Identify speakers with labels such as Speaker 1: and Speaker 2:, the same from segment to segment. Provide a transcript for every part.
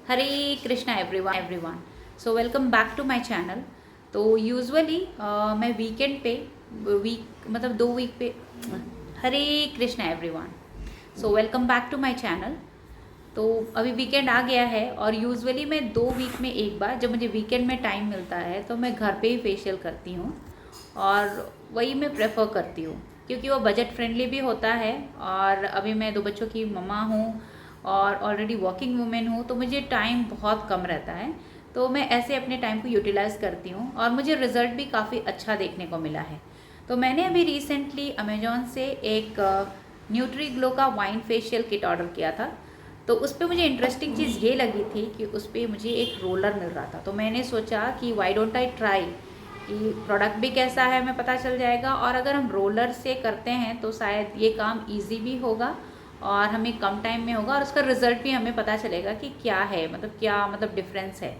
Speaker 1: Hare Krishna everyone. So welcome back to my channel. तो usually मैं weekend पे week मतलब 2 वीक पे Hare Krishna everyone. So welcome back to my channel. तो अभी वीकेंड आ गया है और यूजुअली मैं 2 वीक में एक बार जब मुझे वीकेंड में टाइम मिलता है तो मैं घर पे ही फेशियल करती हूँ और वही मैं प्रेफर करती हूँ क्योंकि वो बजट फ्रेंडली भी होता है। और अभी मैं 2 बच्चों की मम्मा हूँ और ऑलरेडी वर्किंग वूमेन हूँ तो मुझे टाइम बहुत कम रहता है। तो मैं ऐसे अपने टाइम को यूटिलाइज़ करती हूँ और मुझे रिज़ल्ट भी काफ़ी अच्छा देखने को मिला है। तो मैंने अभी रिसेंटली अमेजोन से एक न्यूट्री ग्लो का वाइन फेशियल किट ऑर्डर किया था। तो उस पर मुझे इंटरेस्टिंग चीज़ ये लगी थी कि उस पर मुझे एक रोलर मिल रहा था। तो मैंने सोचा कि वाई डोंट आई ट्राई कि प्रोडक्ट भी कैसा है हमें पता चल जाएगा, और अगर हम रोलर से करते हैं तो शायद ये काम इजी भी होगा और हमें कम टाइम में होगा और उसका रिज़ल्ट भी हमें पता चलेगा कि क्या है, मतलब डिफरेंस है।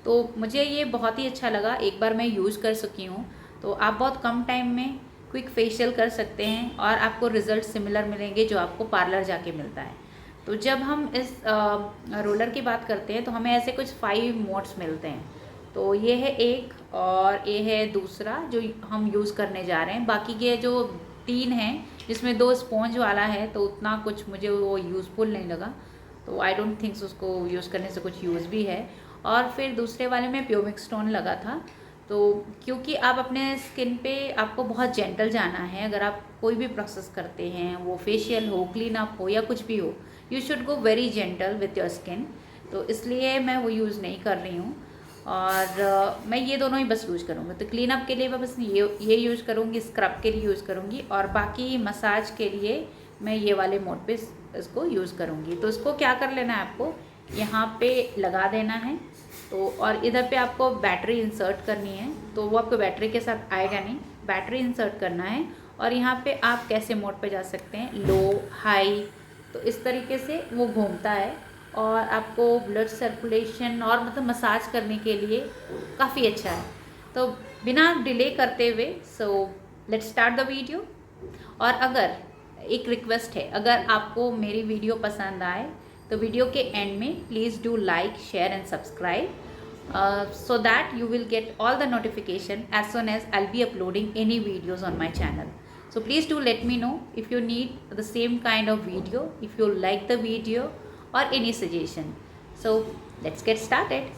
Speaker 1: तो मुझे ये बहुत ही अच्छा लगा, एक बार मैं यूज़ कर चुकी हूँ। तो आप बहुत कम टाइम में क्विक फेशियल कर सकते हैं और आपको रिज़ल्ट सिमिलर मिलेंगे जो आपको पार्लर जाके मिलता है। तो जब हम इस रोलर की बात करते हैं तो हमें ऐसे कुछ 5 मोड्स मिलते हैं। तो ये है एक और ये है दूसरा जो हम यूज़ करने जा रहे हैं। बाकी के जो 3 हैं जिसमें 2 स्पॉन्ज वाला है तो उतना कुछ मुझे वो यूज़फुल नहीं लगा। तो आई डोंट थिंक्स उसको यूज़ करने से कुछ यूज़ भी है। और फिर दूसरे वाले में प्यूमिक स्टोन लगा था। तो क्योंकि आप अपने स्किन पे आपको बहुत जेंटल जाना है, अगर आप कोई भी प्रोसेस करते हैं वो फेशियल हो, क्लीन अप हो या कुछ भी हो, you should go very gentle with your skin. तो इसलिए मैं वो यूज़ नहीं कर रही हूँ और मैं ये दोनों ही बस यूज़ करूँगी। तो क्लीन अप के लिए मैं बस ये यूज़ करूँगी, स्क्रब के लिए यूज़ करूँगी और बाकी मसाज के लिए मैं ये वाले मोड पे इसको यूज़ करूँगी। तो इसको क्या कर लेना है, आपको यहाँ पे लगा देना है। तो और इधर पे आपको बैटरी इंसर्ट करनी है, तो वो आपको बैटरी के साथ आएगा नहीं, बैटरी इंसर्ट करना है। और यहाँ पे आप कैसे मोड पे जा सकते हैं, लो, हाई। तो इस तरीके से वो घूमता है और आपको ब्लड सर्कुलेशन और मसाज करने के लिए काफ़ी अच्छा है। तो बिना डिले करते हुए लेट्स स्टार्ट द वीडियो। और अगर एक रिक्वेस्ट है, अगर आपको मेरी वीडियो पसंद आए तो वीडियो के एंड में please do like, share and subscribe so that you will get all the notification as soon as I'll be uploading any videos on my channel. So please do let me know if you need the same kind of video, if you like the video or any suggestion. So let's get started.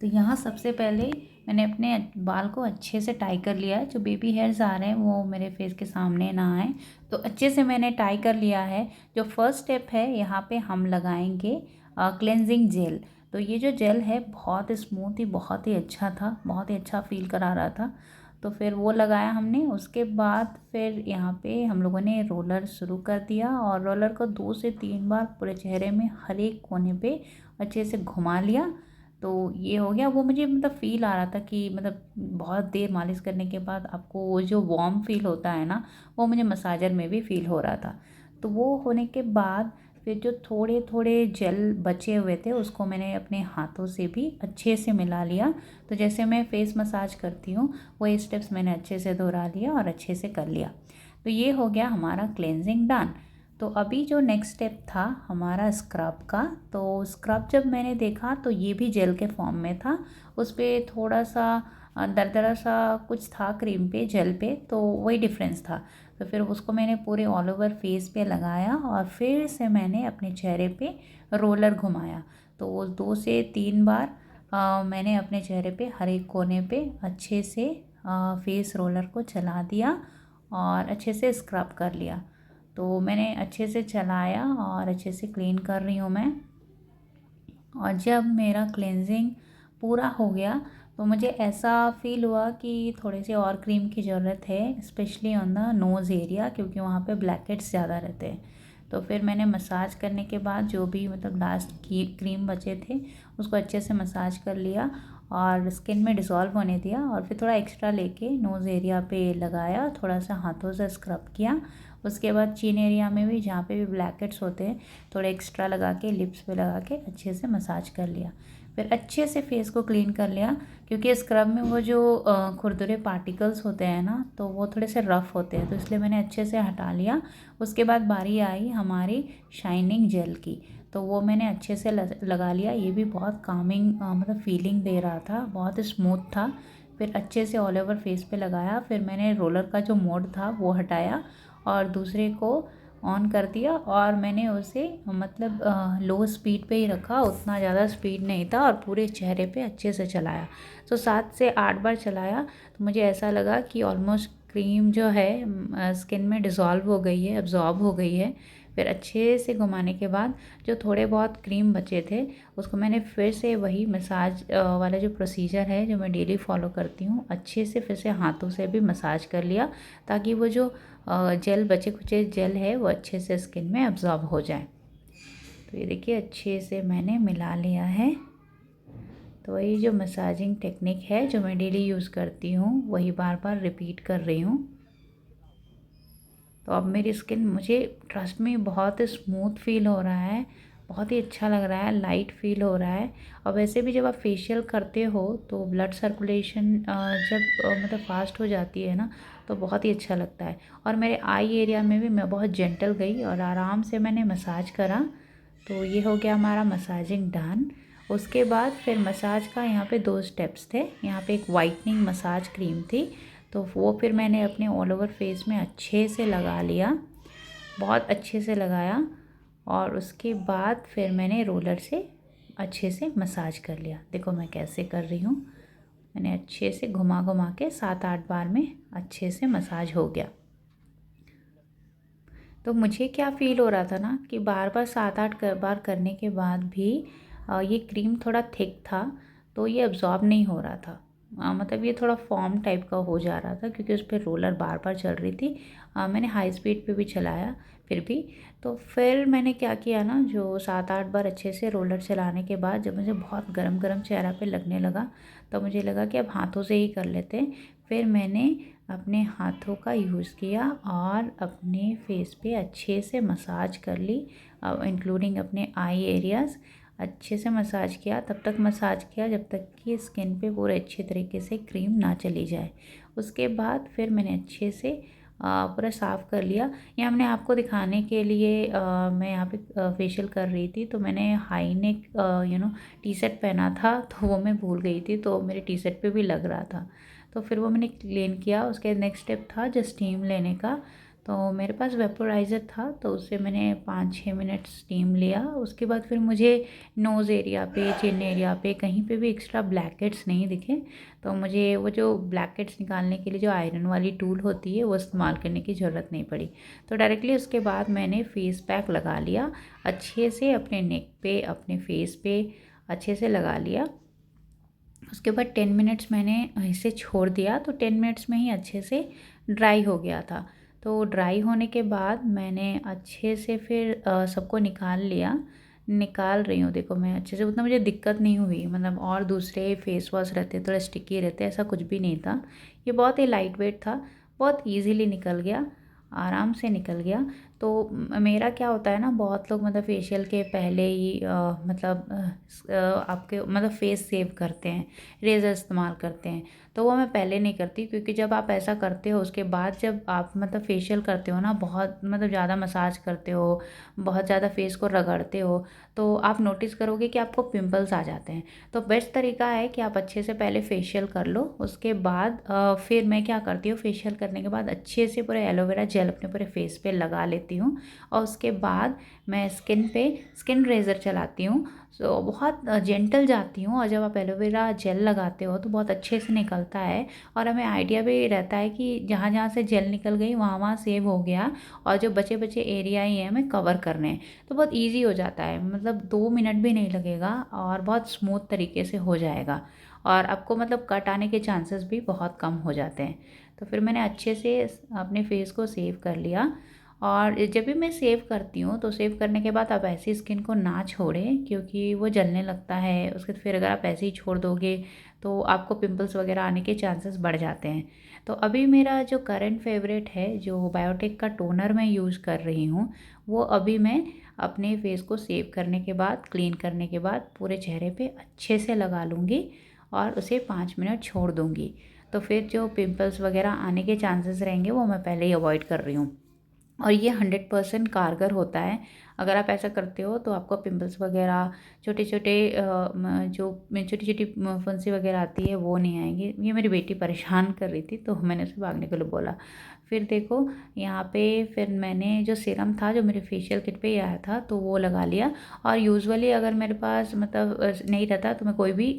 Speaker 1: तो यहाँ सबसे पहले मैंने अपने बाल को अच्छे से टाई कर लिया है। जो बेबी हेयर्स आ रहे हैं वो मेरे फेस के सामने ना आए, तो अच्छे से मैंने टाई कर लिया है। जो फर्स्ट स्टेप है, यहाँ पे हम लगाएंगे क्लेंजिंग जेल। तो ये जो जेल है बहुत स्मूथ ही, बहुत ही अच्छा था, बहुत ही अच्छा फील करा रहा था। तो फिर वो लगाया हमने। उसके बाद फिर यहाँ पे हम लोगों ने रोलर शुरू कर दिया और रोलर को 2 से 3 बार पूरे चेहरे में हर एक कोने पे अच्छे से घुमा लिया। तो ये हो गया। वो मुझे फ़ील आ रहा था कि बहुत देर मालिश करने के बाद आपको वो जो वार्म फ़ील होता है ना, वो मुझे मसाजर में भी फ़ील हो रहा था। तो वो होने के बाद फिर जो थोड़े थोड़े जेल बचे हुए थे उसको मैंने अपने हाथों से भी अच्छे से मिला लिया। तो जैसे मैं फेस मसाज करती हूँ वही स्टेप्स मैंने अच्छे से दोहरा लिया और अच्छे से कर लिया। तो ये हो गया हमारा क्लेंजिंग डन। तो अभी जो नेक्स्ट स्टेप था हमारा स्क्रब का, तो स्क्रब जब मैंने देखा तो ये भी जेल के फॉर्म में था। उस पर थोड़ा सा दरदरा सा कुछ था क्रीम पे, जेल पे, तो वही डिफरेंस था। तो फिर उसको मैंने पूरे ऑल ओवर फेस पे लगाया और फिर से मैंने अपने चेहरे पे रोलर घुमाया। तो वो 2 से 3 बार मैंने अपने चेहरे पे हर एक कोने पे अच्छे से फेस रोलर को चला दिया और अच्छे से स्क्रब कर लिया। तो मैंने अच्छे से चलाया और अच्छे से क्लीन कर रही हूँ मैं। और जब मेरा क्लेंजिंग पूरा हो गया तो मुझे ऐसा फ़ील हुआ कि थोड़े से और क्रीम की ज़रूरत है, specially on the nose area, क्योंकि वहाँ पे ब्लैकेट्स ज़्यादा रहते हैं। तो फिर मैंने मसाज करने के बाद जो भी लास्ट की क्रीम बचे थे उसको अच्छे से मसाज कर लिया और स्किन में डिज़ोल्व होने दिया। और फिर थोड़ा एक्स्ट्रा लेके नोज़ एरिया पे लगाया, थोड़ा सा हाथों से स्क्रब किया। उसके बाद चिन एरिया में भी, जहाँ पे भी ब्लैकेट्स होते हैं, थोड़ा एक्स्ट्रा लगा के लिप्स पे लगा के अच्छे से मसाज कर लिया। फिर अच्छे से फेस को क्लीन कर लिया, क्योंकि स्क्रब में वो जो खुरदुरे पार्टिकल्स होते हैं ना, तो वो थोड़े से रफ़ होते हैं, तो इसलिए मैंने अच्छे से हटा लिया। उसके बाद बारी आई हमारी शाइनिंग जेल की। तो वो मैंने अच्छे से लगा लिया। ये भी बहुत कामिंग मतलब फीलिंग दे रहा था, बहुत स्मूथ था। फिर अच्छे से ऑल ओवर फेस पे लगाया। फिर मैंने रोलर का जो मोड था वो हटाया और दूसरे को ऑन कर दिया और मैंने उसे मतलब लो स्पीड पे ही रखा, उतना ज़्यादा स्पीड नहीं था, और पूरे चेहरे पे अच्छे से चलाया। तो 7 से 8 बार चलाया तो मुझे ऐसा लगा कि ऑलमोस्ट क्रीम जो है स्किन में डिज़ोल्व हो गई है, एब्जॉर्ब हो गई है। फिर अच्छे से घुमाने के बाद जो थोड़े बहुत क्रीम बचे थे उसको मैंने फिर से वही मसाज वाला जो प्रोसीजर है जो मैं डेली फॉलो करती हूँ, अच्छे से फिर से हाथों से भी मसाज कर लिया, ताकि वो जो जेल बचे कुचे जेल है वो अच्छे से स्किन में एब्जॉर्ब हो जाए। तो ये देखिए अच्छे से मैंने मिला लिया है। तो वही जो मसाजिंग टेक्निक है जो मैं डेली यूज़ करती हूँ वही बार बार रिपीट कर रही हूँ। तो अब मेरी स्किन मुझे ट्रस्ट में बहुत स्मूथ फील हो रहा है, बहुत ही अच्छा लग रहा है, लाइट फील हो रहा है। और वैसे भी जब आप फेशियल करते हो तो ब्लड सर्कुलेशन जब मतलब फास्ट हो जाती है ना, तो बहुत ही अच्छा लगता है। और मेरे आई एरिया में भी मैं बहुत जेंटल गई और आराम से मैंने मसाज करा। तो ये हो गया हमारा मसाजिंग डन। उसके बाद फिर मसाज का यहाँ पे 2 स्टेप्स थे। यहाँ पे एक वाइटनिंग मसाज क्रीम थी, तो वो फिर मैंने अपने ऑल ओवर फेस में अच्छे से लगा लिया, बहुत अच्छे से लगाया। और उसके बाद फिर मैंने रोलर से अच्छे से मसाज कर लिया। देखो मैं कैसे कर रही हूँ, मैंने अच्छे से घुमा घुमा के 7-8 बार में अच्छे से मसाज हो गया। तो मुझे क्या फ़ील हो रहा था ना कि बार बार 7-8 बार करने के बाद भी ये क्रीम थोड़ा थिक था, तो ये अब्ज़ॉर्ब नहीं हो रहा था। मतलब ये थोड़ा फॉर्म टाइप का हो जा रहा था क्योंकि उस पर रोलर बार बार चल रही थी। मैंने हाई स्पीड पे भी चलाया फिर भी। तो फिर मैंने क्या किया ना, जो 7-8 बार अच्छे से रोलर चलाने के बाद जब मुझे बहुत गरम गरम चेहरा पे लगने लगा, तो मुझे लगा कि अब हाथों से ही कर लेते हैं। फिर मैंने अपने हाथों का यूज़ किया और अपने फेस पे अच्छे से मसाज कर ली, इंक्लूडिंग अपने आई एरियाज़। अच्छे से मसाज किया, तब तक मसाज किया जब तक कि स्किन पे पूरे अच्छे तरीके से क्रीम ना चली जाए। उसके बाद फिर मैंने अच्छे से पूरा साफ़ कर लिया। ये हमने आपको दिखाने के लिए मैं यहाँ पे फेशियल कर रही थी, तो मैंने हाई नेक टी शर्ट पहना था, तो वो मैं भूल गई थी, तो मेरे टी शर्ट पे भी लग रहा था। तो फिर वो मैंने क्लीन किया। उसके नेक्स्ट स्टेप था जो स्टीम लेने का। तो मेरे पास वेपोराइज़र था, तो उससे मैंने 5-6 मिनट स्टीम लिया। उसके बाद फिर मुझे नोज़ एरिया पे, चिन एरिया पे कहीं पे भी एक्स्ट्रा ब्लैकेट्स नहीं दिखे, तो मुझे वो जो ब्लैकेट्स निकालने के लिए जो आयरन वाली टूल होती है वो इस्तेमाल करने की ज़रूरत नहीं पड़ी। तो डायरेक्टली उसके बाद मैंने फ़ेस पैक लगा लिया अच्छे से, अपने नेक पे, अपने फेस पे अच्छे से लगा लिया। उसके बाद 10 मिनट्स मैंने इसे छोड़ दिया, तो 10 मिनट्स में ही अच्छे से ड्राई हो गया था। तो ड्राई होने के बाद मैंने अच्छे से फिर सबको निकाल लिया। निकाल रही हूँ, देखो मैं अच्छे से, उतना मुझे दिक्कत नहीं हुई। मतलब और दूसरे फेस वॉश रहते थोड़ा स्टिकी रहते, ऐसा कुछ भी नहीं था। ये बहुत ही लाइट वेट था, बहुत ईज़िली निकल गया, आराम से निकल गया। तो मेरा क्या होता है ना, बहुत लोग मतलब फेशियल के पहले ही मतलब आपके मतलब फेस सेव करते हैं, रेज़र इस्तेमाल करते हैं। तो वो मैं पहले नहीं करती, क्योंकि जब आप ऐसा करते हो उसके बाद जब आप मतलब फेशियल करते हो ना, बहुत मतलब ज़्यादा मसाज करते हो, बहुत ज़्यादा फेस को रगड़ते हो, तो आप नोटिस करोगे कि आपको पिंपल्स आ जाते हैं। तो बेस्ट तरीका है कि आप अच्छे से पहले फेशियल कर लो। उसके बाद फिर मैं क्या करती हूँ, फेशियल करने के बाद अच्छे से पूरे एलोवेरा जेल अपने पूरे फेस पे लगा लेती हूँ, और उसके बाद मैं स्किन रेज़र चलाती हूँ। सो बहुत जेंटल जाती हूँ, और जब आप एलोवेरा जेल लगाते हो तो बहुत अच्छे से निकलता है, और हमें आइडिया भी रहता है कि जहाँ जहाँ से जेल निकल गई वहाँ वहाँ सेव हो गया, और जो बचे बचे एरिया ही हैं हमें कवर करने हैं। तो बहुत ईजी हो जाता है, मतलब 2 मिनट भी नहीं लगेगा और बहुत स्मूथ तरीके से हो जाएगा, और आपको मतलब कट आने के चांसेस भी बहुत कम हो जाते हैं। तो फिर मैंने अच्छे से अपने फेस को सेव कर लिया। और जब भी मैं सेव करती हूँ तो सेव करने के बाद आप ऐसी स्किन को ना छोड़ें, क्योंकि वो जलने लगता है। उसके फिर अगर आप ऐसे ही छोड़ दोगे तो आपको पिंपल्स वगैरह आने के चांसेस बढ़ जाते हैं। तो अभी मेरा जो करंट फेवरेट है, जो बायोटिक का टोनर मैं यूज़ कर रही हूँ, वो अभी मैं अपने फेस को सेव करने के बाद, क्लीन करने के बाद पूरे चेहरे पे अच्छे से लगा लूँगी और उसे 5 मिनट छोड़ दूँगी। तो फिर जो पिंपल्स वगैरह आने के चांसेस रहेंगे वो मैं पहले ही अवॉइड कर रही हूँ। और ये 100% कारगर होता है। अगर आप ऐसा करते हो तो आपको पिंपल्स वगैरह, छोटे छोटे जो छोटी छोटी फुंसी वगैरह आती है वो नहीं आएंगी। ये मेरी बेटी परेशान कर रही थी तो मैंने उसे भागने के लिए बोला। फिर देखो यहाँ पे फिर मैंने जो सीरम था जो मेरे फेशियल किट पे ही आया था तो वो लगा लिया। और यूजुअली अगर मेरे पास मतलब नहीं रहता तो मैं कोई भी